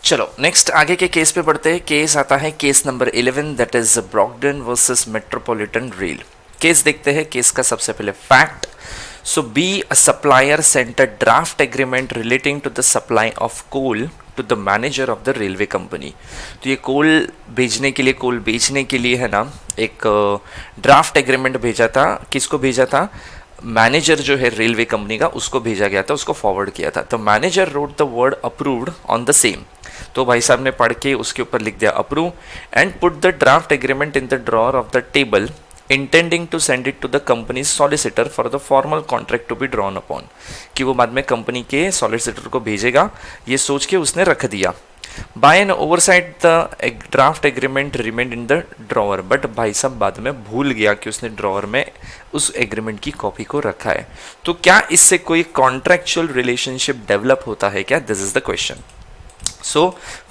चलो नेक्स्ट आगे के केस पे बढ़ते हैं। केस आता है case number 11, that is Brogden versus Metropolitan rail. Case देखते हैं। केस का सबसे पहले fact. So B a supplier sent a draft agreement relating to the supply of coal to the manager of the railway company. तो ये कोल भेजने के लिए, कोल बेचने के लिए है ना, एक ड्राफ्ट एग्रीमेंट भेजा था। किसको भेजा था? मैनेजर जो है रेलवे कंपनी का, उसको भेजा गया था, उसको फॉरवर्ड किया था। तो manager wrote the word approved on the same. तो भाई साहब ने पढ़ के उसके ऊपर लिख दिया approve and put the draft agreement in the drawer of the table intending to send it to the company solicitor for the formal contract to be drawn upon, कि वो बाद में कंपनी के सॉलिसिटर को भेजेगा, ये सोच के उसने रख दिया। By an oversight the draft agreement remained in the drawer, but भाई साहब बाद में भूल गया कि उसने ड्रॉअर में उस एग्रीमेंट की कॉपी को रखा है। तो क्या इससे कोई कॉन्ट्रैक्चुअल रिलेशनशिप डेवलप होता है क्या? This is the question. So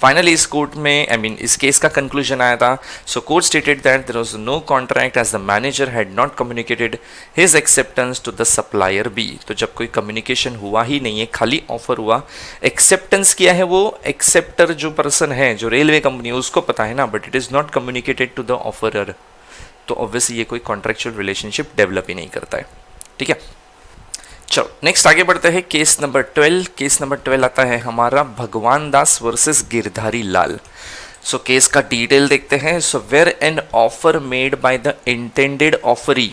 finally इस कोर्ट में, इस केस का कंक्लूजन आया था। So court stated that there was no contract as the manager had not communicated his acceptance to the supplier B. तो जब कोई कम्युनिकेशन हुआ ही नहीं है, खाली ऑफर हुआ, एक्सेप्टेंस किया है वो एक्सेप्टर जो पर्सन है, जो रेलवे कंपनी है, उसको पता है ना, but it is not communicated to the offerer. तो ऑब्वियसली ये कोई कॉन्ट्रैक्चुअल रिलेशनशिप डेवलप ही नहीं करता है। ठीक है, चलो नेक्स्ट आगे बढ़ते हैं। Case number 12। केस नंबर 12 आता है हमारा Bhagwan Das versus Girdhari Lal. So case का डिटेल देखते हैं। So where an offer made by the intended offeree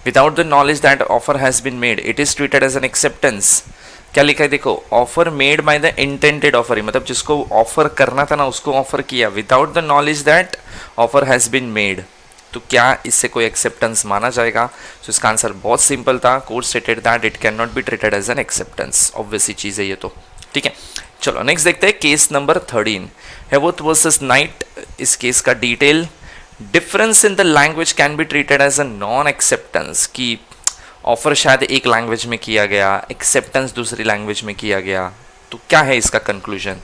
without the knowledge that offer has been made, it is treated as an acceptance. क्या लिखा है देखो, offer made by the intended offeree, मतलब जिसको offer करना था ना, उसको ऑफर किया without the knowledge that offer has been made. तो क्या इससे कोई एक्सेप्टेंस माना जाएगा? तो इसका आंसर बहुत सिंपल था। Court stated that it can not be treated as an acceptance. Obviously चीज़ है ये तो। ठीक है, चलो नेक्स्ट देखते हैं। Case number 13, Haworth versus Knight. इस केस का detail. Difference in the language can be treated as a non acceptance, कि ऑफर शायद एक लैंग्वेज में किया गया, एक्सेप्टेंस दूसरी लैंग्वेज में किया गया। तो क्या है इसका कंक्लूजन?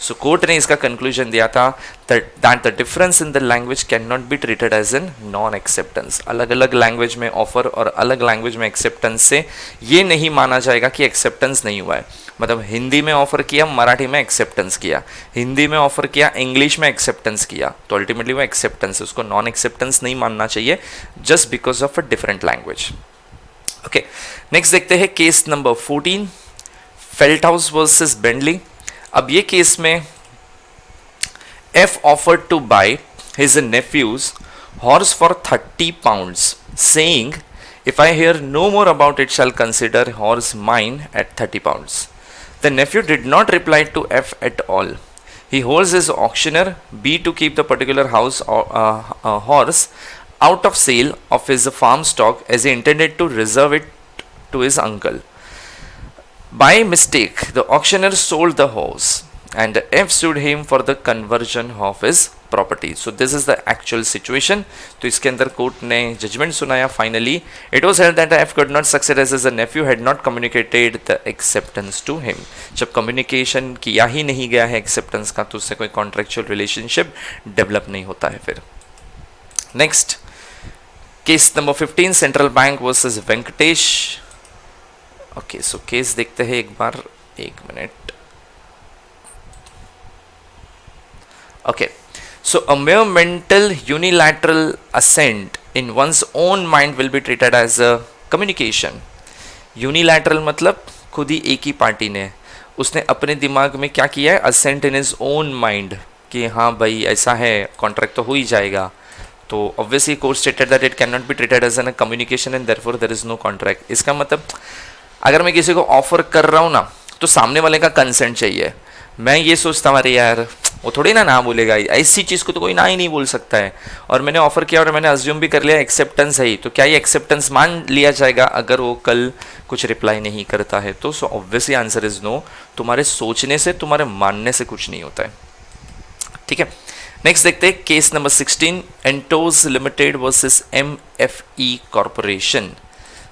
सो कोर्ट ने इसका कंक्लूजन दिया था that the difference in the language can not be treated as an non acceptance. अलग अलग लैंग्वेज में ऑफर और अलग लैंग्वेज में एक्सेप्टेंस से ये नहीं माना जाएगा कि एक्सेप्टेंस नहीं हुआ है। मतलब हिंदी में ऑफर किया, मराठी में एक्सेप्टेंस किया, हिंदी में ऑफर किया, इंग्लिश में एक्सेप्टेंस किया, तो अल्टीमेटली वो एक्सेप्टेंस है, उसको नॉन एक्सेप्टेंस नहीं मानना चाहिए just because of a different language. Okay, next देखते हैं केस नंबर 14, फेल्टहाउस वर्सेस बेंडली। अब ये केस में F offered to buy his nephew's horse for 30 pounds, saying, "If I hear no more about it, shall consider horse mine at 30 pounds." The nephew did not reply to F at all. He holds his auctioneer B to keep the particular horse out of sale of his farm stock, as he intended to reserve it to his uncle. By mistake, the auctioneer sold the horse and F sued him for the conversion of his property. So this is the actual situation. तो इसके अंदर court ने judgement सुनाया finally. It was held that F could not succeed as his nephew had not communicated the acceptance to him. जब communication किया ही नहीं गया है एक्सेप्टेंस का, तो उससे कोई कॉन्ट्रेक्चुअल रिलेशनशिप डेवलप नहीं होता है फिर। Next case number 15, central bank versus Venkatesh. Okay, सो केस देखते हैं एक बार, एक minute. Okay, so a mere mental unilateral assent in one's own mind will be treated as a communication. Unilateral मतलब खुद ही एक ही पार्टी ने, उसने अपने दिमाग में क्या किया है, assent in his own mind, कि हाँ भाई ऐसा है, कॉन्ट्रैक्ट तो हो ही जाएगा। तो obviously court stated that it can not be treated as an communication and therefore there is no contract. इसका मतलब अगर मैं किसी को ऑफर कर रहा हूँ ना, तो सामने वाले का कंसेंट चाहिए। मैं ये सोचता हूँ अरे यार वो थोड़ी ना बोलेगा, ऐसी चीज़ को तो कोई ना ही नहीं बोल सकता है, और मैंने ऑफर किया और मैंने अज्यूम भी कर लिया एक्सेप्टेंस है ही, तो क्या ये एक्सेप्टेंस मान लिया जाएगा अगर वो कल कुछ रिप्लाई नहीं करता है? तो so obviously answer is no. तुम्हारे सोचने से, तुम्हारे मानने से कुछ नहीं होता है। ठीक है, नेक्स्ट देखते हैं case number 16, Entores limited versus MFE corporation.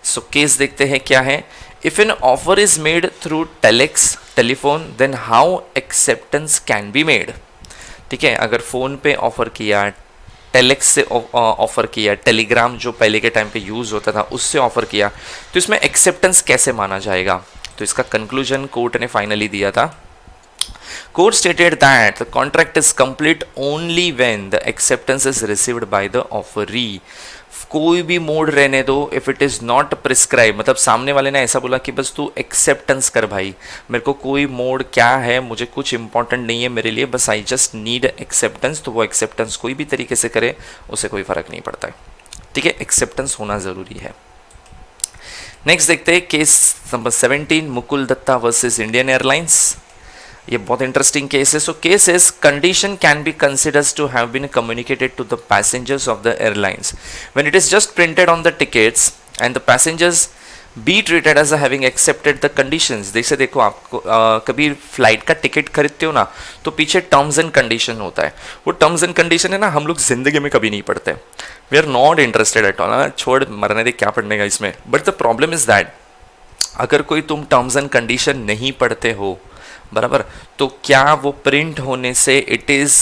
So case देखते हैं क्या है। If an offer is made through telex, telephone, then how acceptance can be made? ठीक है, अगर फ़ोन पे ऑफ़र किया, टेलेक्स से ऑफ़र किया, टेलीग्राम जो पहले के टाइम पे यूज़ होता था उससे ऑफ़र किया, तो इसमें एक्सेप्टेंस कैसे माना जाएगा? तो इसका कंक्लूजन कोर्ट ने फाइनली दिया था। Court stated that the contract is complete only when the acceptance is received by the offeree. कोई भी मोड रहने दो, if it is not prescribe, मतलब सामने वाले ने ऐसा बोला कि बस तू एक्सेप्टेंस कर भाई, मेरे को कोई मोड क्या है मुझे कुछ इंपॉर्टेंट नहीं है मेरे लिए, बस आई जस्ट नीड एक्सेप्टेंस, तो वो एक्सेप्टेंस कोई भी तरीके से करे उसे कोई फर्क नहीं पड़ता है, ठीक है, एक्सेप्टेंस होना जरूरी है। नेक्स्ट देखते हैं case number 17, Mukul Dutta versus Indian Airlines. ये बहुत इंटरेस्टिंग केस है। So case is condition can be considered to have been communicated to the passengers of the airlines when it is just printed on the tickets and the passengers be treated as having accepted the conditions. जैसे देखो आपको कभी flight का ticket खरीदते हो ना, तो पीछे टर्म्स एंड कंडीशन होता है, वो टर्म्स एंड कंडीशन है ना, हम लोग जिंदगी में कभी नहीं पढ़ते, we are not interested at all, छोड़ मरने दे क्या पढ़ने का इसमें। But the problem is that अगर कोई तुम टर्म्स एंड कंडीशन नहीं पढ़ते हो बराबर, तो क्या वो प्रिंट होने से इट इज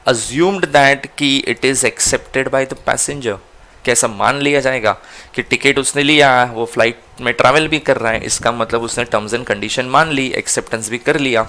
अज्यूम्ड दैट कि it is accepted by the passenger, कैसा मान लिया जाएगा कि टिकट उसने लिया, वो फ्लाइट में ट्रैवल भी कर रहा है, इसका मतलब उसने टर्म्स एंड कंडीशन मान ली, एक्सेप्टेंस भी कर लिया।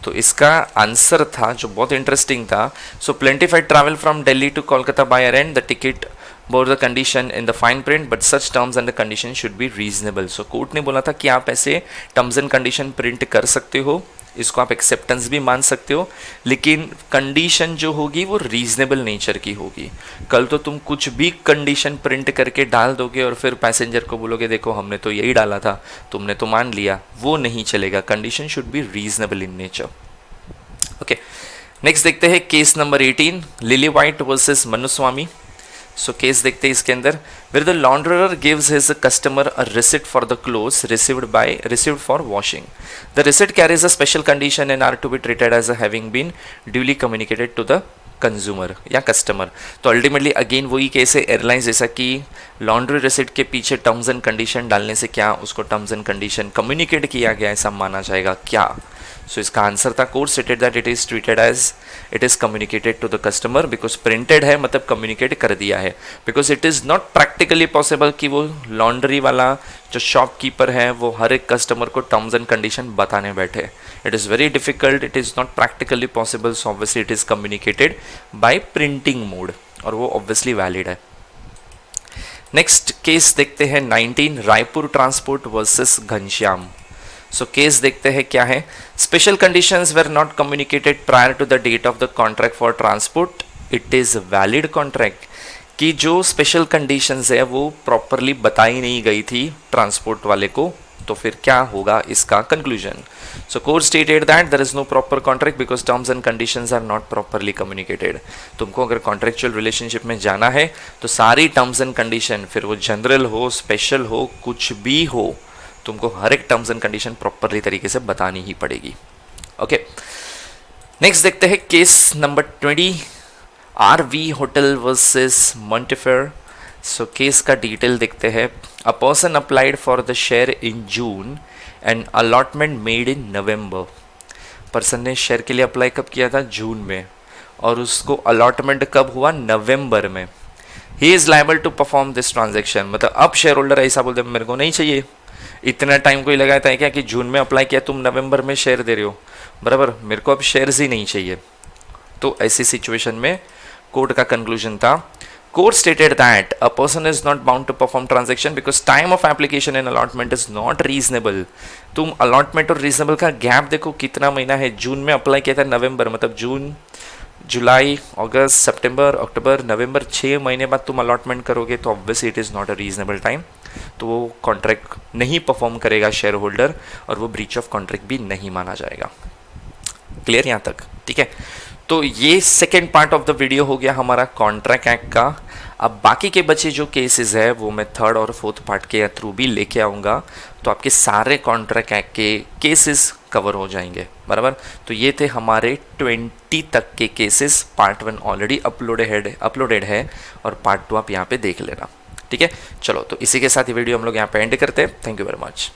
तो इसका आंसर था जो बहुत इंटरेस्टिंग था, so plaintiff had travel from Delhi to Kolkata by air and the ticket bore the condition in the fine print but such terms and condition should be reasonable. So court ने बोला था कि आप ऐसे टर्म्स एंड कंडीशन प्रिंट कर सकते हो, इसको आप एक्सेप्टेंस भी मान सकते हो, लेकिन कंडीशन जो होगी वो रीजनेबल नेचर की होगी। कल तो तुम कुछ भी कंडीशन प्रिंट करके डाल दोगे और फिर पैसेंजर को बोलोगे देखो हमने तो यही डाला था, तुमने तो मान लिया, वो नहीं चलेगा, condition should be reasonable in nature. Okay, next देखते हैं case number 18, Lily White versus Manuswami. So case देखते हैं इसके अंदर, where the launderer gives his customer a receipt for the clothes received for washing. The receipt carries a special condition and are to be treated as having been duly communicated to the consumer या customer. तो ultimately again वही case है airlines जैसा कि laundry receipt के पीछे terms and condition डालने से क्या उसको टर्म्स एंड कंडीशन कम्युनिकेट किया गया ऐसा माना जाएगा क्या। सो इसका आंसर था court stated that it is treated as it is communicated to the customer, because printed है मतलब कम्युनिकेट कर दिया है, because it is not practically possible कि वो लॉन्ड्री वाला जो शॉपकीपर है वो हर एक कस्टमर को टर्म्स एंड कंडीशन बताने बैठे, it is very difficult, it is not practically possible, so obviously it is communicated by printing mode और वो ऑब्वियसली वैलिड है। नेक्स्ट केस देखते हैं 19, Raipur transport versus Ghanshyam. So case देखते हैं क्या है, special conditions were not communicated prior to the date of the contract for transport, it is valid contract. कि जो स्पेशल कंडीशंस है वो प्रॉपरली बताई नहीं गई थी ट्रांसपोर्ट वाले को, तो फिर क्या होगा इसका conclusion. So court stated that there is no proper contract because terms and conditions are not properly communicated. तुमको अगर कॉन्ट्रेक्चुअल रिलेशनशिप में जाना है तो सारी टर्म्स एंड कंडीशन, फिर वो जनरल हो स्पेशल हो कुछ भी हो, तुमको हर एक टर्म्स एंड कंडीशन प्रॉपरली तरीके से बतानी ही पड़ेगी। ओके, नेक्स्ट देखते हैं case number 20, RV hotel versus Montefiore. So case का डिटेल देखते हैं, a person applied for the share in June and allotment made in November. Person ने शेयर के लिए अप्लाई कब किया था, जून में, और उसको अलॉटमेंट कब हुआ, नवंबर में। He is liable to perform this transaction, मतलब अब शेयर होल्डर ऐसा बोलते मेरे को नहीं चाहिए, इतना टाइम कोई लगाता है क्या कि जून में अप्लाई किया तुम नवंबर में शेयर दे रहे हो, बराबर, मेरे को अब शेयर्स ही नहीं चाहिए। तो ऐसी सिचुएशन में कोर्ट का कंक्लूजन था, court stated that a person is not bound to perform transaction because time of application and allotment is not reasonable. तुम अलॉटमेंट और रीजनेबल का गैप देखो कितना महीना है, जून में अप्लाई किया था नवंबर, मतलब जून जुलाई अगस्त सितंबर अक्टूबर नवंबर, 6 महीने बाद तुम अलॉटमेंट करोगे, तो obviously it is not a reasonable time, तो वो कॉन्ट्रैक्ट नहीं परफॉर्म करेगा शेयर होल्डर और वो ब्रीच ऑफ कॉन्ट्रैक्ट भी नहीं माना जाएगा। क्लियर यहाँ तक, ठीक है। तो ये second part of the video हो गया हमारा कॉन्ट्रैक्ट एक्ट का। अब बाकी के बचे जो केसेस है वो मैं थर्ड और फोर्थ पार्ट के थ्रू भी लेके आऊँगा, तो आपके सारे कॉन्ट्रैक्ट एक्ट के केसेस कवर हो जाएंगे, बराबर। तो ये थे हमारे 20 तक के केसेस, पार्ट 1 ऑलरेडी अपलोडेड है और पार्ट 2 आप यहाँ पे देख लेना, ठीक है। चलो, तो इसी के साथ ये वीडियो हम लोग यहाँ पे एंड करते हैं। Thank you very much.